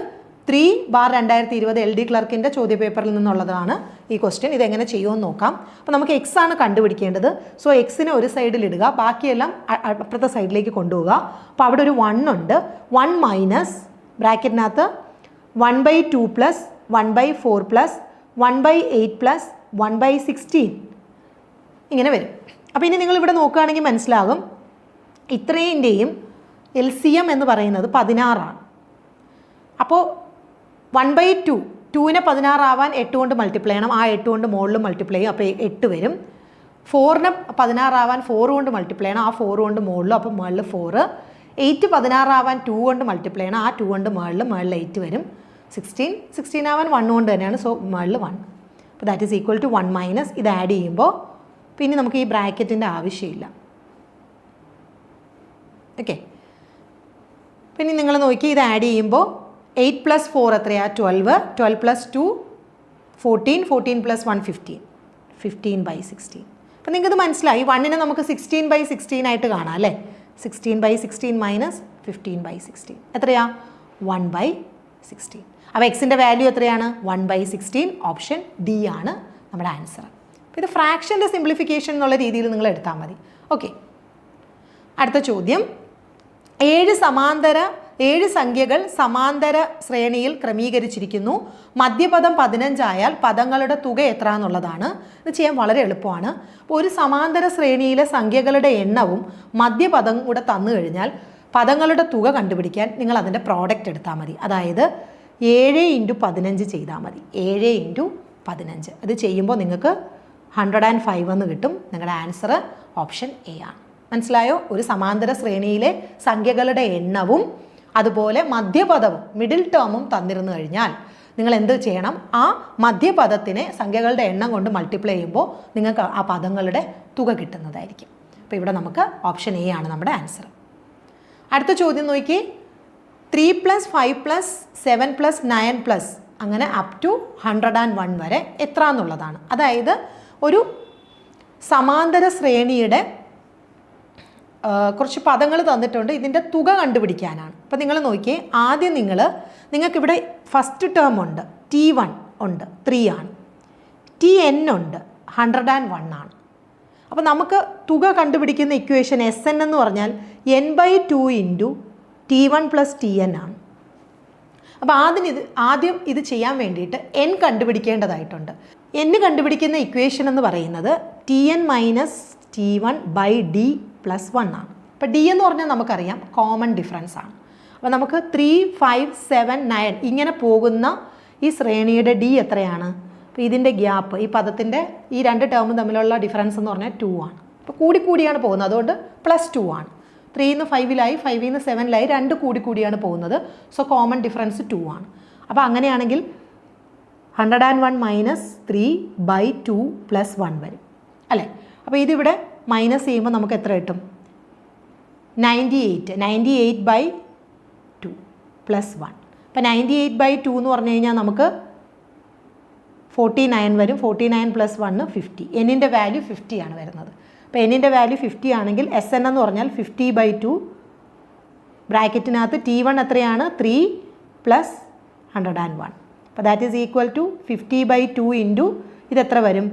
3/2020 LD ക്ലർക്കിൻ്റെ ചോദ്യപേപ്പറിൽ നിന്നുള്ളതാണ് ഈ ക്വസ്റ്റ്യൻ. ഇതെങ്ങനെ ചെയ്യുമെന്ന് നോക്കാം. അപ്പോൾ നമുക്ക് എക്സ് ആണ് കണ്ടുപിടിക്കേണ്ടത്. സോ എക്സിനെ ഒരു സൈഡിലിടുക, ബാക്കിയെല്ലാം അപ്പുറത്തെ സൈഡിലേക്ക് കൊണ്ടുപോവുക. അപ്പോൾ അവിടെ ഒരു 1 ഉണ്ട്. 1 മൈനസ് ബ്രാക്കറ്റിനകത്ത് 1/2 + 1/4 + 1/8 + 1/16 ഇങ്ങനെ വരും. അപ്പോൾ ഇനി നിങ്ങളിവിടെ നോക്കുകയാണെങ്കിൽ മനസ്സിലാകും ഇത്രേൻ്റെയും LCM എന്ന് പറയുന്നത് 16 ആണ്. അപ്പോൾ 1/2, 2നെ 16 ആവാൻ 8 കൊണ്ട് മൾട്ടിപ്ലൈ ചെയ്യണം. ആ 8 കൊണ്ട് മുകളിൽ മൾട്ടിപ്ലൈ ചെയ്യും. അപ്പോൾ 8 വരും. 4നെ 16 ആവാൻ 4 കൊണ്ട് മൾട്ടിപ്ലൈ ചെയ്യണം. ആ 4 കൊണ്ട് മുകളിലും, അപ്പോൾ മുകളിൽ 4. 8 16 ആവാൻ 2 കൊണ്ട് മൾട്ടിപ്ലൈ ചെയ്യണം. ആ 2 കൊണ്ട് മുകളിൽ 8 വരും. 16 ആവാൻ 1 കൊണ്ട് തന്നെയാണ്. സോ മുകളിൽ 1. അപ്പോൾ that is equal to 1 minus ഇത് ആഡ് ചെയ്യുമ്പോൾ പിന്നെ നമുക്ക് ഈ ബ്രാക്കറ്റിൻ്റെ ആവശ്യമില്ല. ഓക്കെ, പിന്നെ നിങ്ങൾ നോക്കി ഇത് ആഡ് ചെയ്യുമ്പോൾ 8 + 4 എത്രയാണ്? 12. 12 + 2 14. 14 + 1 15. 15/16. അപ്പോൾ നിങ്ങൾക്കിത് മനസ്സിലായി. 1നെ നമുക്ക് 16/16 ആയിട്ട് കാണാം അല്ലേ? 16/16 മൈനസ് 15/16 എത്രയാ? 1/16. അപ്പോൾ എക്സിൻ്റെ വാല്യൂ എത്രയാണ്? 1/16. ഓപ്ഷൻ ഡി ആണ് നമ്മുടെ ആൻസർ. അപ്പോൾ ഇത് ഫ്രാക്ഷൻ്റെ സിംപ്ലിഫിക്കേഷൻ എന്നുള്ള രീതിയിൽ നിങ്ങൾ എടുത്താൽ മതി. ഓക്കെ, അടുത്ത ചോദ്യം. 7 സംഖ്യകൾ സമാന്തര ശ്രേണിയിൽ ക്രമീകരിച്ചിരിക്കുന്നു. മധ്യപദം 15 ആയാൽ പദങ്ങളുടെ തുക എത്ര എന്നുള്ളതാണ്. ഇത് ചെയ്യാൻ വളരെ എളുപ്പമാണ്. അപ്പോൾ ഒരു സമാന്തര ശ്രേണിയിലെ സംഖ്യകളുടെ എണ്ണവും മധ്യപദം കൂടെ തന്നു കഴിഞ്ഞാൽ പദങ്ങളുടെ തുക കണ്ടുപിടിക്കാൻ നിങ്ങൾ അതിൻ്റെ പ്രോഡക്റ്റ് എടുത്താൽ മതി. അതായത് 7 × 15 ചെയ്താൽ മതി. 7 × 15 അത് ചെയ്യുമ്പോൾ നിങ്ങൾക്ക് 105 എന്ന് കിട്ടും. നിങ്ങളുടെ ആൻസർ ഓപ്ഷൻ എ ആണ്. മനസ്സിലായോ? ഒരു സമാന്തര ശ്രേണിയിലെ സംഖ്യകളുടെ എണ്ണവും അതുപോലെ മധ്യപദവും മിഡിൽ ടേമും തന്നിരുന്നു കഴിഞ്ഞാൽ നിങ്ങൾ എന്ത് ചെയ്യണം? ആ മധ്യപദത്തിനെ സംഖ്യകളുടെ എണ്ണം കൊണ്ട് മൾട്ടിപ്ലൈ ചെയ്യുമ്പോൾ നിങ്ങൾക്ക് ആ പദങ്ങളുടെ തുക കിട്ടുന്നതായിരിക്കും. അപ്പോൾ ഇവിടെ നമുക്ക് ഓപ്ഷൻ എ ആണ് നമ്മുടെ ആൻസർ. അടുത്ത ചോദ്യം നോക്കി. 3 + 5 + 7 + 9 അങ്ങനെ അപ് ടു 101 വരെ എത്ര എന്നുള്ളതാണ്. അതായത് ഒരു സമാന്തര ശ്രേണിയുടെ കുറച്ച് പദങ്ങൾ തന്നിട്ടുണ്ട്. ഇതിൻ്റെ തുക കണ്ടുപിടിക്കാനാണ്. അപ്പോൾ നിങ്ങൾ നോക്കിയേ, ആദ്യം നിങ്ങൾക്കിവിടെ ഫസ്റ്റ് ടേം ഉണ്ട്, T1 ഉണ്ട്, 3 ആണ്. Tn ഉണ്ട്, 101 ആണ്. അപ്പോൾ നമുക്ക് തുക കണ്ടുപിടിക്കുന്ന ഇക്വേഷൻ Sn എന്ന് പറഞ്ഞാൽ n/2 × T1 + Tn ആണ്. അപ്പോൾ ആദ്യം ഇത് ചെയ്യാൻ വേണ്ടിയിട്ട് n കണ്ടുപിടിക്കേണ്ടതായിട്ടുണ്ട്. n കണ്ടുപിടിക്കുന്ന ഇക്വേഷൻ എന്ന് പറയുന്നത് Tn minus T1 by D plus 1 ആണ്. അപ്പോൾ D എന്ന് പറഞ്ഞാൽ നമുക്കറിയാം കോമൺ ഡിഫറൻസ് ആണ്. അപ്പോൾ നമുക്ക് 3, 5, 7, 9 ഇങ്ങനെ പോകുന്ന ഈ ശ്രേണിയുടെ D എത്രയാണ്? അപ്പോൾ ഇതിൻ്റെ ഗ്യാപ്പ്, ഈ പദത്തിൻ്റെ ഈ രണ്ട് ടേമും തമ്മിലുള്ള ഡിഫറൻസ് എന്ന് പറഞ്ഞാൽ 2 ആണ്. അപ്പോൾ കൂടിയാണ് പോകുന്നത്, അതുകൊണ്ട് +2 ആണ്. 3 5 5 7 രണ്ട് കൂടിയാണ് പോകുന്നത്. സോ കോമൺ ഡിഫറൻസ് 2 ആണ്. അപ്പോൾ അങ്ങനെയാണെങ്കിൽ 101 മൈനസ് 3/2 പ്ലസ് 1 വരും അല്ലേ? അപ്പോൾ ഇതിവിടെ മൈനസ് ചെയ്യുമ്പോൾ നമുക്ക് എത്ര കിട്ടും? 98/2 പ്ലസ് 1. അപ്പോൾ 98/2 എന്ന് പറഞ്ഞു കഴിഞ്ഞാൽ നമുക്ക് 49 വരും. 49 പ്ലസ് 1 50. എന്നിൻ്റെ വാല്യൂ 50 ആണ് വരുന്നത്. അപ്പോൾ എന്നിൻ്റെ വാല്യൂ 50 ആണെങ്കിൽ SN എന്ന് പറഞ്ഞാൽ 50/2 ബ്രാക്കറ്റിനകത്ത് T1 എത്രയാണ്? 3 പ്ലസ് 101. അപ്പോൾ that is equal to 50/2 into ഇതെത്ര വരും?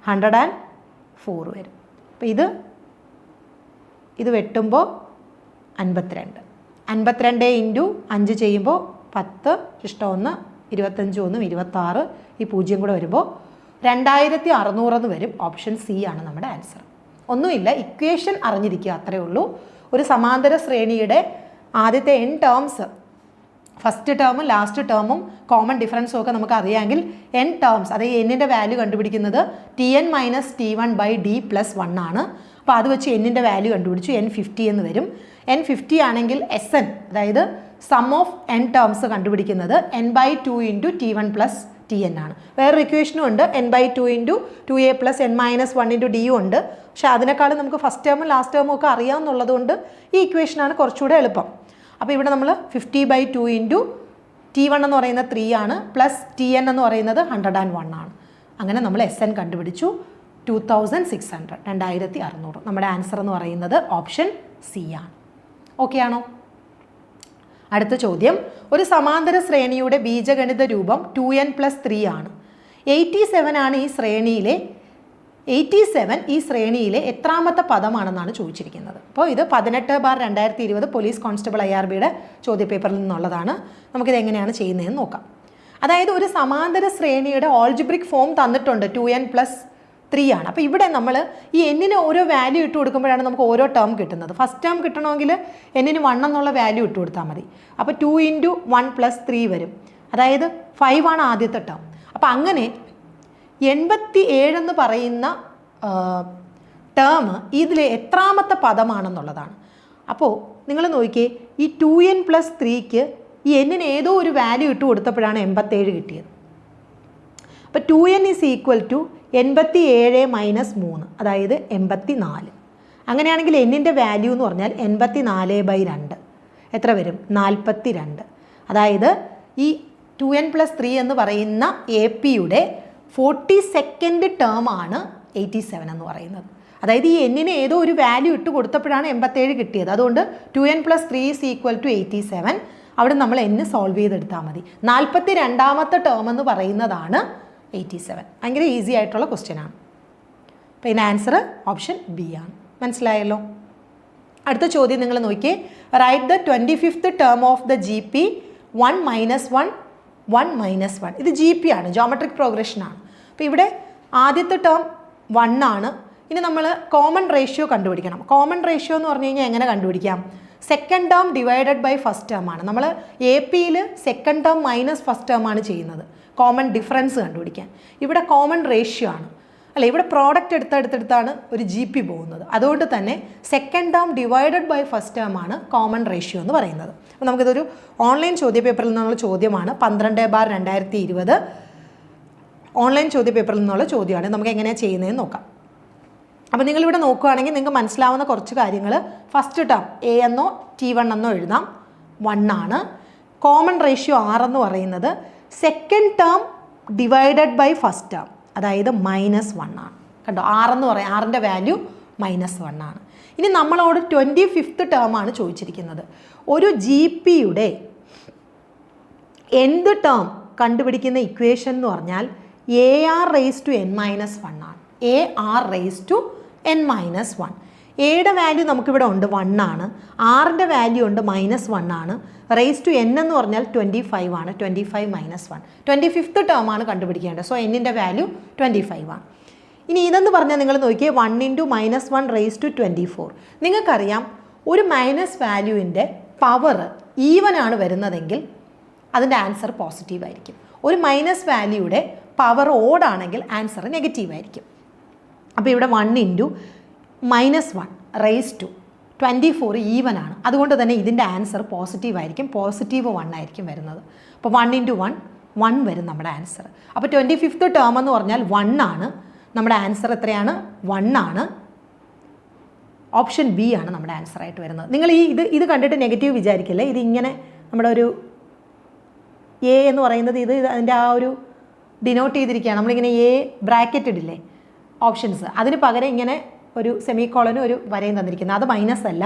104 വരും. അപ്പോൾ ഇത് വെട്ടുമ്പോൾ 52. 52 ഇൻറ്റു 5 ചെയ്യുമ്പോൾ 10 ഇഷ്ടം 1 25 1 26 ഈ 0 കൂടെ വരുമ്പോൾ 2600 എന്ന് വരും. ഓപ്ഷൻ സി ആണ് നമ്മുടെ ആൻസർ. ഒന്നുമില്ല, ഇക്വേഷൻ അറിഞ്ഞിരിക്കുക, അത്രയേ ഉള്ളൂ. ഒരു സമാന്തര ശ്രേണിയുടെ ആദ്യത്തെ n ടേംസ്, ഫസ്റ്റ് ടേമും ലാസ്റ്റ് ടേമും കോമൺ ഡിഫറൻസും ഒക്കെ നമുക്ക് അറിയാമെങ്കിൽ n ടേംസ്, അതായത് എന്നിൻ്റെ വാല്യൂ കണ്ടുപിടിക്കുന്നത് Tn minus T1 by D plus 1 ആണ്. അപ്പോൾ അത് വെച്ച് എന്നിൻ്റെ വാല്യൂ കണ്ടുപിടിച്ചു, n 50 എന്ന് വരും. n 50 ആണെങ്കിൽ SN, അതായത് സം ഓഫ് n ടേംസ് കണ്ടുപിടിക്കുന്നത് n/2 into T1 plus Tn ആണ്. വേറൊരു ഇക്വേഷനും ഉണ്ട്, n/2 into 2a plus n minus 1 into D ഉണ്ട്. പക്ഷേ അതിനേക്കാളും നമുക്ക് ഫസ്റ്റ് ടേമും ലാസ്റ്റ് ടേമും ഒക്കെ അറിയാമെന്നുള്ളത് കൊണ്ട് ഈ ഇക്വേഷനാണ് കുറച്ചുകൂടെ എളുപ്പം. അപ്പോൾ ഇവിടെ നമ്മൾ 50/2 ഇൻറ്റു T1 എന്ന് പറയുന്നത് 3 ആണ്, പ്ലസ് Tn എന്ന് പറയുന്നത് 101 ആണ്. അങ്ങനെ നമ്മൾ SN കണ്ടുപിടിച്ചു, 2600, 2600. നമ്മുടെ ആൻസർ എന്ന് പറയുന്നത് ഓപ്ഷൻ സി ആണ്. ഓക്കെ ആണോ? അടുത്ത ചോദ്യം, ഒരു സമാന്തര ശ്രേണിയുടെ ബീജഗണിത രൂപം 2n പ്ലസ് 3 ആണ്. 87 ആണ് ഈ ശ്രേണിയിലെ 87 ഈ ശ്രേണിയിലെ എത്രാമത്തെ പദമാണെന്നാണ് ചോദിച്ചിരിക്കുന്നത്. അപ്പോൾ ഇത് 18/2020 പോലീസ് കോൺസ്റ്റബിൾ IRBയുടെ ചോദ്യപേപ്പറിൽ നിന്നുള്ളതാണ്. നമുക്കിത് എങ്ങനെയാണ് ചെയ്യുന്നതെന്ന് നോക്കാം. അതായത് ഒരു സമാന്തര ശ്രേണിയുടെ ഓൾജിബ്രിക് ഫോം തന്നിട്ടുണ്ട്, 2n പ്ലസ് 3 ആണ്. അപ്പോൾ ഇവിടെ നമ്മൾ ഈ എന്നിന് ഓരോ വാല്യൂ ഇട്ട് കൊടുക്കുമ്പോഴാണ് നമുക്ക് ഓരോ ടേം കിട്ടുന്നത്. ഫസ്റ്റ് ടേം കിട്ടണമെങ്കിൽ എന്നിന് 1 എന്നുള്ള വാല്യൂ ഇട്ട് കൊടുത്താൽ മതി. അപ്പോൾ 2 ഇൻറ്റു 1 പ്ലസ് 3 വരും, അതായത് 5 ആണ് ആദ്യത്തെ ടേം. അപ്പോൾ അങ്ങനെ 87 എന്ന് പറയുന്ന ടേം ഇതിലെ എത്രാമത്തെ പദമാണെന്നുള്ളതാണ്. അപ്പോൾ നിങ്ങൾ നോക്കിയേ, ഈ 2n പ്ലസ് 3ക്ക് ഈ എന്നിന് ഏതോ ഒരു വാല്യൂ ഇട്ട് കൊടുത്തപ്പോഴാണ് 87 കിട്ടിയത്. അപ്പോൾ 2n is equal to 87 minus 3, അതായത് 84. അങ്ങനെയാണെങ്കിൽ എന്നിൻ്റെ വാല്യൂ എന്ന് പറഞ്ഞാൽ 84/2 എത്ര വരും? 42. അതായത് ഈ 2n പ്ലസ് 3 എന്ന് പറയുന്ന AP-യുടെ 42nd ടേം ആണ് 87 എന്ന് പറയുന്നത്. അതായത് ഈ എന്നിന് ഏതോ ഒരു വാല്യൂ ഇട്ട് കൊടുത്തപ്പോഴാണ് 87 കിട്ടിയത്. അതുകൊണ്ട് 2n plus 3 is equal to 87. അവിടെ നമ്മൾ n സോൾവ് ചെയ്തെടുത്താൽ മതി. 42ാമത്തെ ടേം എന്ന് പറയുന്നതാണ് 87. ഭയങ്കര ഈസി ആയിട്ടുള്ള ക്വസ്റ്റ്യൻ ആണ്. അപ്പോൾ ഇതിന് ആൻസർ ഓപ്ഷൻ ബി ആണ്. മനസ്സിലായല്ലോ? അടുത്ത ചോദ്യം നിങ്ങൾ നോക്കിയേ, write the 25th term of the GP 1 minus 1 1 minus 1. ഇത് GP ആണ്, ജോമെട്രിക് പ്രോഗ്രഷൻ ആണ്. അപ്പോൾ ഇവിടെ ആദ്യത്തെ ടേം 1 ആണ്. ഇനി നമ്മൾ കോമൺ റേഷ്യോ കണ്ടുപിടിക്കണം. കോമൺ റേഷ്യോ എന്ന് പറഞ്ഞു കഴിഞ്ഞാൽ എങ്ങനെ കണ്ടുപിടിക്കാം? Second term divided by first term ആണ്. നമ്മൾ AP-യിൽ second term minus first term ആണ് ചെയ്യുന്നത് കോമൺ ഡിഫറൻസ് കണ്ടുപിടിക്കാൻ. ഇവിടെ കോമൺ റേഷ്യോ ആണ് അല്ലേ? ഇവിടെ പ്രോഡക്റ്റ് എടുത്തെടുത്താണ് ഒരു GP പോകുന്നത്. അതുകൊണ്ട് തന്നെ second term divided by first term ആണ് കോമൺ റേഷ്യോ എന്ന് പറയുന്നത്. അപ്പോൾ നമുക്കിതൊരു ഓൺലൈൻ ചോദ്യപേപ്പറിൽ നിന്നുള്ള ചോദ്യമാണ്. 12/2020 ഓൺലൈൻ ചോദ്യപേപ്പറിൽ നിന്നുള്ള ചോദ്യമാണ്. നമുക്ക് എങ്ങനെയാണ് ചെയ്യുന്നതെന്ന് നോക്കാം. അപ്പോൾ നിങ്ങളിവിടെ നോക്കുകയാണെങ്കിൽ നിങ്ങൾക്ക് മനസ്സിലാവുന്ന കുറച്ച് കാര്യങ്ങൾ. ഫസ്റ്റ് ടേം A എന്നോ T1 എന്നോ എഴുതാം, 1 ആണ്. കോമൺ റേഷ്യോ R എന്ന് പറയുന്നത് second term divided by first term, അതായത് -1 ആണ്. കണ്ടോ, R എന്ന് പറയാം, Rൻ്റെ വാല്യൂ -1 ആണ്. ഇനി നമ്മളോട് 25th ടേം ആണ് ചോദിച്ചിരിക്കുന്നത്. ഒരു GP-യുടെ nth ടേം കണ്ടുപിടിക്കുന്ന ഇക്വേഷൻ എന്ന് പറഞ്ഞാൽ AR raised to n - 1 ആണ്. AR raised to n - 1. എയുടെ വാല്യൂ നമുക്കിവിടെ ഉണ്ട് 1 ആണ്, ആറിൻ്റെ വാല്യൂ ഉണ്ട് -1 ആണ്, റേസ് ടു n എന്ന് പറഞ്ഞാൽ 25 ആണ്, 25 - 1 25th ടേം ആണ് കണ്ടുപിടിക്കേണ്ടത്. സോ എന്നിൻ്റെ വാല്യൂ 25 ആണ്. ഇനി ഇതെന്ന് പറഞ്ഞാൽ നിങ്ങൾ നോക്കിയേ 1 × -1 റേസ് ടു 24. നിങ്ങൾക്കറിയാം ഒരു മൈനസ് വാല്യൂവിൻ്റെ പവർ ഈവൻ ആണ് വരുന്നതെങ്കിൽ അതിൻ്റെ ആൻസർ പോസിറ്റീവ് ആയിരിക്കും. ഒരു മൈനസ് വാല്യൂയുടെ പവർ ഓഡ് ആണെങ്കിൽ ആൻസർ നെഗറ്റീവ് ആയിരിക്കും. അപ്പോൾ ഇവിടെ 1 × -1 റേസ് ടു 24 ഈവൻ ആണ്. അതുകൊണ്ട് തന്നെ ഇതിൻ്റെ ആൻസർ പോസിറ്റീവ് ആയിരിക്കും, പോസിറ്റീവ് 1 ആയിരിക്കും വരുന്നത്. അപ്പോൾ 1 × 1 1 വരും നമ്മുടെ ആൻസർ. അപ്പോൾ 25th ടേം എന്ന് പറഞ്ഞാൽ 1 ആണ്. നമ്മുടെ ആൻസർ എത്രയാണ്? 1 ആണ്. ഓപ്ഷൻ ബി ആണ് നമ്മുടെ ആൻസർ ആയിട്ട് വരുന്നത്. നിങ്ങൾ ഇത് കണ്ടിട്ട് നെഗറ്റീവ് വിചാരിക്കില്ലേ. ഇതിങ്ങനെ നമ്മുടെ ഒരു എ എന്ന് പറയുന്നത് അതിൻ്റെ ആ ഒരു ഡിനോട്ട് ചെയ്തിരിക്കുകയാണ്. നമ്മളിങ്ങനെ എ ബ്രാക്കറ്റ് ഇടില്ലേ ഓപ്ഷൻസ്, അതിന് പകരം ഇങ്ങനെ ഒരു സെമി കോളനും ഒരു വരയും തന്നിരിക്കുന്നത്. അത് മൈനസ് അല്ല.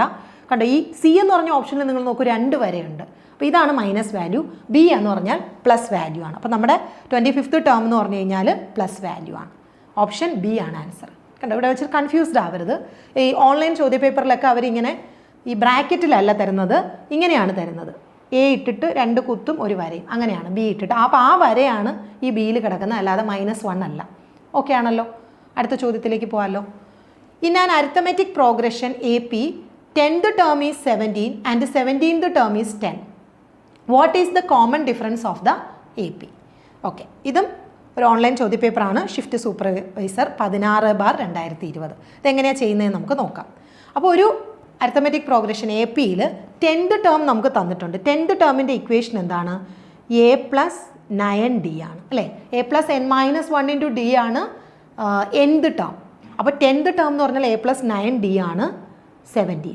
കണ്ടോ, ഈ സി എന്ന് പറഞ്ഞ ഓപ്ഷനിൽ നിങ്ങൾ നോക്കൂ 2 വരയുണ്ട്. അപ്പോൾ ഇതാണ് മൈനസ് വാല്യൂ. ബി എന്ന് പറഞ്ഞാൽ പ്ലസ് വാല്യൂ ആണ്. അപ്പോൾ നമ്മുടെ 25th ടേം എന്ന് പറഞ്ഞു കഴിഞ്ഞാൽ പ്ലസ് വാല്യൂ ആണ്. ഓപ്ഷൻ ബി ആണ് ആൻസർ. കണ്ടോ, ഇവിടെ വെച്ച് കൺഫ്യൂസ്ഡ് ആവരുത്. ഈ ഓൺലൈൻ ചോദ്യപേപ്പറിലൊക്കെ അവരിങ്ങനെ ഈ ബ്രാക്കറ്റിലല്ല തരുന്നത്, ഇങ്ങനെയാണ് തരുന്നത്. എ ഇട്ടിട്ട് 2 കുത്തും 1 വരയും, അങ്ങനെയാണ്. ബി ഇട്ടിട്ട് അപ്പോൾ ആ വരയാണ് ഈ ബിയിൽ കിടക്കുന്നത്, അല്ലാതെ -1 അല്ല. ഓക്കെ ആണല്ലോ. അടുത്ത ചോദ്യത്തിലേക്ക് പോകാമല്ലോ. In an arithmetic progression A P 10th term is 17 and 17th term is 10. What is the common difference of the A P? Okay, ഇതും ഒരു ഓൺലൈൻ ചോദ്യപേപ്പറാണ്. Shift supervisor 16/2020. ഇതെങ്ങനെയാണ് ചെയ്യുന്നതെന്ന് നമുക്ക് നോക്കാം. അപ്പോൾ ഒരു അരിത്തമെറ്റിക് പ്രോഗ്രഷൻ എ പിയിൽ 10th ടേം നമുക്ക് തന്നിട്ടുണ്ട്. 10th ടേമിൻ്റെ ഇക്വേഷൻ എന്താണ്? a + 9d ആണ് അല്ലേ. a + n - 1 × d ആണ് nth ടേം. അപ്പോൾ 10th ടേം എന്ന് പറഞ്ഞാൽ a + 9d ആണ് 17.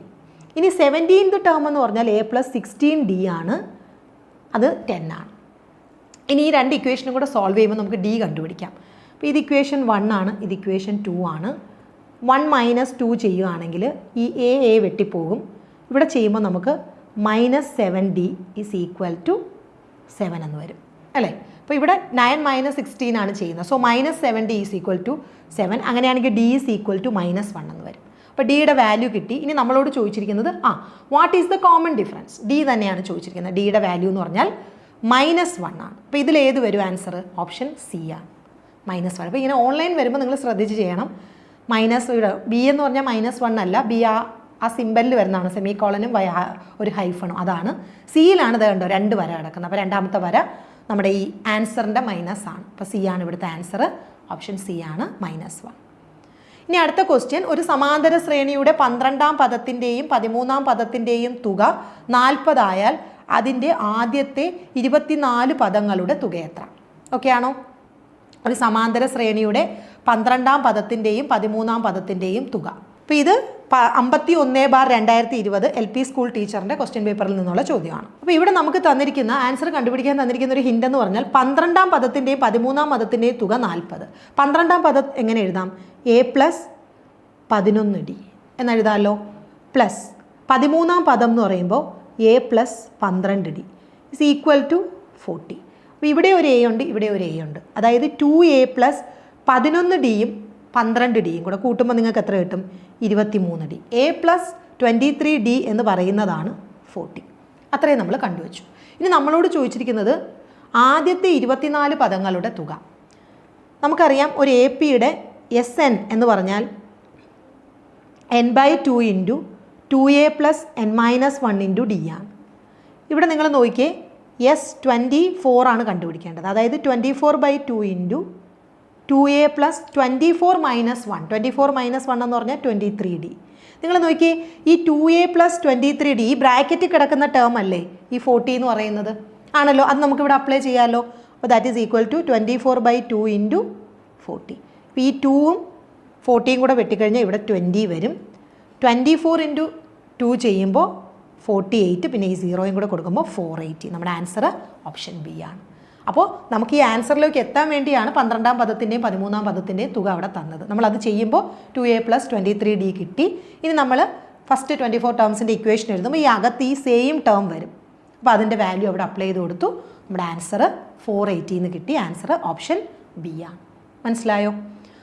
ഇനി 17th ടേം എന്ന് പറഞ്ഞാൽ a + 16d ആണ്, അത് 10 ആണ്. ഇനി ഈ 2 ഇക്വേഷനും കൂടെ സോൾവ് ചെയ്യുമ്പോൾ നമുക്ക് d കണ്ടുപിടിക്കാം. അപ്പോൾ ഇത് ഇക്വേഷൻ 1 ആണ്, ഇത് ഇക്വേഷൻ 2 ആണ്. 1 - 2 ചെയ്യുകയാണെങ്കിൽ ഈ a വെട്ടിപ്പോകും. ഇവിടെ ചെയ്യുമ്പോൾ നമുക്ക് -7d = 7 എന്ന് വരും അല്ലേ. അപ്പോൾ ഇവിടെ 9 - 16 ആണ് ചെയ്യുന്നത്. So -7d = 7. അങ്ങനെയാണെങ്കിൽ d = -1 എന്ന് വരും. അപ്പോൾ ഡിയുടെ വാല്യൂ കിട്ടി. ഇനി നമ്മളോട് ചോദിച്ചിരിക്കുന്നത് what is the common difference? D തന്നെയാണ് ചോദിച്ചിരിക്കുന്നത്. ഡിയുടെ വാല്യൂ എന്ന് പറഞ്ഞാൽ -1 ആണ്. അപ്പോൾ ഇതിൽ ഏത് വരും ആൻസർ? ഓപ്ഷൻ സി ആണ്, -1. അപ്പോൾ ഇങ്ങനെ ഓൺലൈൻ വരുമ്പോൾ നിങ്ങൾ ശ്രദ്ധിച്ച് ചെയ്യണം. ബി എന്ന് പറഞ്ഞാൽ -1 അല്ല, ബി ആ സിമ്പലിൽ വരുന്നതാണ്, സെമി കോളനും ഒരു ഹൈഫണും, അതാണ്. സിയിലാണ് ഇത് കണ്ടോ 2 വര കിടക്കുന്നത്. അപ്പോൾ രണ്ടാമത്തെ വര നമ്മുടെ ഈ ആൻസറിൻ്റെ മൈനസ് ആണ്. അപ്പോൾ സി ആണ് ഇവിടുത്തെ ആൻസർ. ഓപ്ഷൻ സി ആണ് -1. ഇനി അടുത്ത ക്വസ്റ്റ്യൻ, ഒരു സമാന്തര ശ്രേണിയുടെ 12ാം പദത്തിൻ്റെയും 13ാം പദത്തിൻ്റെയും തുക 40 ആയാൽ അതിൻ്റെ ആദ്യത്തെ 24 പദങ്ങളുടെ തുക എത്ര? ഓക്കെ ആണോ? ഒരു സമാന്തര ശ്രേണിയുടെ 12ാം പദത്തിൻ്റെയും 13ാം പദത്തിൻ്റെയും തുക. അപ്പോൾ ഇത് 51/2020 LP സ്കൂൾ ടീച്ചറിൻ്റെ ക്വസ്റ്റ്യൻ പേപ്പറിൽ നിന്നുള്ള ചോദ്യമാണ്. അപ്പോൾ ഇവിടെ നമുക്ക് തന്നിരിക്കുന്ന ആൻസർ കണ്ടുപിടിക്കാൻ തന്നിരിക്കുന്ന ഒരു ഹിൻ്റ് എന്ന് പറഞ്ഞാൽ 12ാം പദത്തിൻ്റെയും 13ാം പദത്തിൻ്റെയും തുക 40. 12ാം പദം എങ്ങനെ എഴുതാം? a + 11d എന്നെഴുതാമല്ലോ. പ്ലസ് 13ാം പദം എന്ന് പറയുമ്പോൾ a + 12d = 40. അപ്പോൾ ഇവിടെ ഒരു a ഉണ്ട്, ഇവിടെ ഒരു a ഉണ്ട്. അതായത് 2a + 11dയും 12dയും കൂടെ കൂട്ടുമ്പോൾ നിങ്ങൾക്ക് എത്ര കിട്ടും? 23d. a + 23d എന്ന് പറയുന്നതാണ് 40. അത്രയും നമ്മൾ കണ്ടുവച്ചു. ഇനി നമ്മളോട് ചോദിച്ചിരിക്കുന്നത് ആദ്യത്തെ 24 പദങ്ങളുടെ തുക. നമുക്കറിയാം ഒരു എ പിയുടെ SN എന്ന് പറഞ്ഞാൽ n/2 × 2a + n - 1 × d ആണ്. ഇവിടെ നിങ്ങൾ നോക്കിയേ S24 ആണ് കണ്ടുപിടിക്കേണ്ടത്. അതായത് 24/2 × 2a + 24 - 1. 24 - 1 എന്ന് പറഞ്ഞാൽ 23d. നിങ്ങൾ നോക്കിയേ ഈ 2a + 23d ഈ ബ്രാക്കറ്റിൽ കിടക്കുന്ന ടേം അല്ലേ ഈ 40 എന്ന് പറയുന്നത്? ആണല്ലോ. അത് നമുക്കിവിടെ അപ്ലൈ ചെയ്യാമല്ലോ. അപ്പോൾ ദാറ്റ് ഈസ് ഈക്വൽ ടു 24/2 × 40. അപ്പോൾ ഈ 2ഉം 40യും കൂടെ വെട്ടിക്കഴിഞ്ഞാൽ ഇവിടെ 20 വരും. 24 × 2 ചെയ്യുമ്പോൾ 48, പിന്നെ ഈ 0യും കൂടെ കൊടുക്കുമ്പോൾ 480. നമ്മുടെ ആൻസർ ഓപ്ഷൻ ബി ആണ്. അപ്പോൾ നമുക്ക് ഈ ആൻസറിലേക്ക് എത്താൻ വേണ്ടിയാണ് 12ാം പദത്തിൻ്റെയും 13ാം പദത്തിൻ്റെയും തുക അവിടെ തന്നത്. നമ്മളത് ചെയ്യുമ്പോൾ 2a + 23d കിട്ടി. ഇനി നമ്മൾ ഫസ്റ്റ് 24 ടേംസിൻ്റെ ഇക്വേഷൻ എഴുതുമ്പോൾ ഈ അകത്ത് ഈ സെയിം ടേം വരും. അപ്പോൾ അതിൻ്റെ വാല്യൂ അവിടെ അപ്ലൈ ചെയ്ത് കൊടുത്തു. നമ്മുടെ ആൻസർ 480 എന്ന് കിട്ടി. ആൻസർ ഓപ്ഷൻ ബി ആണ്. മനസ്സിലായോ?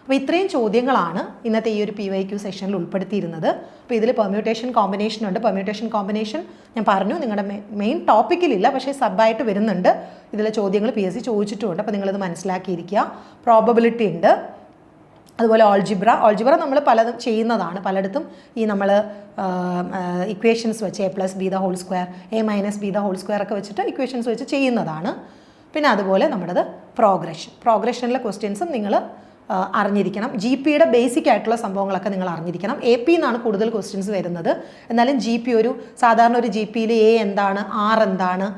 അപ്പോൾ ഇത്രയും ചോദ്യങ്ങളാണ് ഇന്നത്തെ ഈ ഒരു PYQ സെഷനിൽ ഉൾപ്പെടുത്തിയിരുന്നത്. അപ്പോൾ ഇതിൽ പെർമ്യൂട്ടേഷൻ കോമ്പിനേഷൻ ഉണ്ട്. പെർമ്യൂട്ടേഷൻ കോമ്പിനേഷൻ ഞാൻ പറഞ്ഞു നിങ്ങളുടെ മെയിൻ ടോപ്പിക്കിലില്ല, പക്ഷേ സബായിട്ട് വരുന്നുണ്ട്. ഇതിലെ ചോദ്യങ്ങൾ PSC ചോദിച്ചിട്ടുമുണ്ട്. അപ്പോൾ നിങ്ങളിത് മനസ്സിലാക്കിയിരിക്കുക. പ്രോബബിലിറ്റി ഉണ്ട്. അതുപോലെ ഓൾജിബ്ര നമ്മൾ പലതും ചെയ്യുന്നതാണ്. പലയിടത്തും ഈ നമ്മൾ ഇക്വേഷൻസ് വെച്ച് A+B² A-B² ഒക്കെ വെച്ചിട്ട് ഇക്വേഷൻസ് വെച്ച് ചെയ്യുന്നതാണ്. പിന്നെ അതുപോലെ നമ്മുടേത് പ്രോഗ്രഷനിലെ ക്വസ്റ്റ്യൻസും നിങ്ങൾ അറിഞ്ഞിരിക്കണം. GPയുടെ ബേസിക് ആയിട്ടുള്ള സംഭവങ്ങളൊക്കെ നിങ്ങൾ അറിഞ്ഞിരിക്കണം. AP എന്നാണ് കൂടുതൽ ക്വസ്റ്റ്യൻസ് വരുന്നത്. എന്നാലും GP സാധാരണ ഒരു GPയിൽ A എന്താണ്, R എന്താണ്,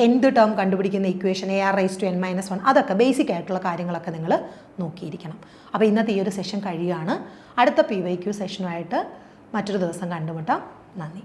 nth ടേം കണ്ടുപിടിക്കുന്ന ഇക്വേഷൻ AR⁻n-1 അതൊക്കെ ബേസിക് ആയിട്ടുള്ള കാര്യങ്ങളൊക്കെ നിങ്ങൾ നോക്കിയിരിക്കണം. അപ്പോൾ ഇന്നത്തെ ഈ ഒരു സെഷൻ കഴിയുകയാണ്. അടുത്ത PYQ സെഷനുമായിട്ട് മറ്റൊരു ദിവസം കണ്ടുമുട്ടാം. നന്ദി.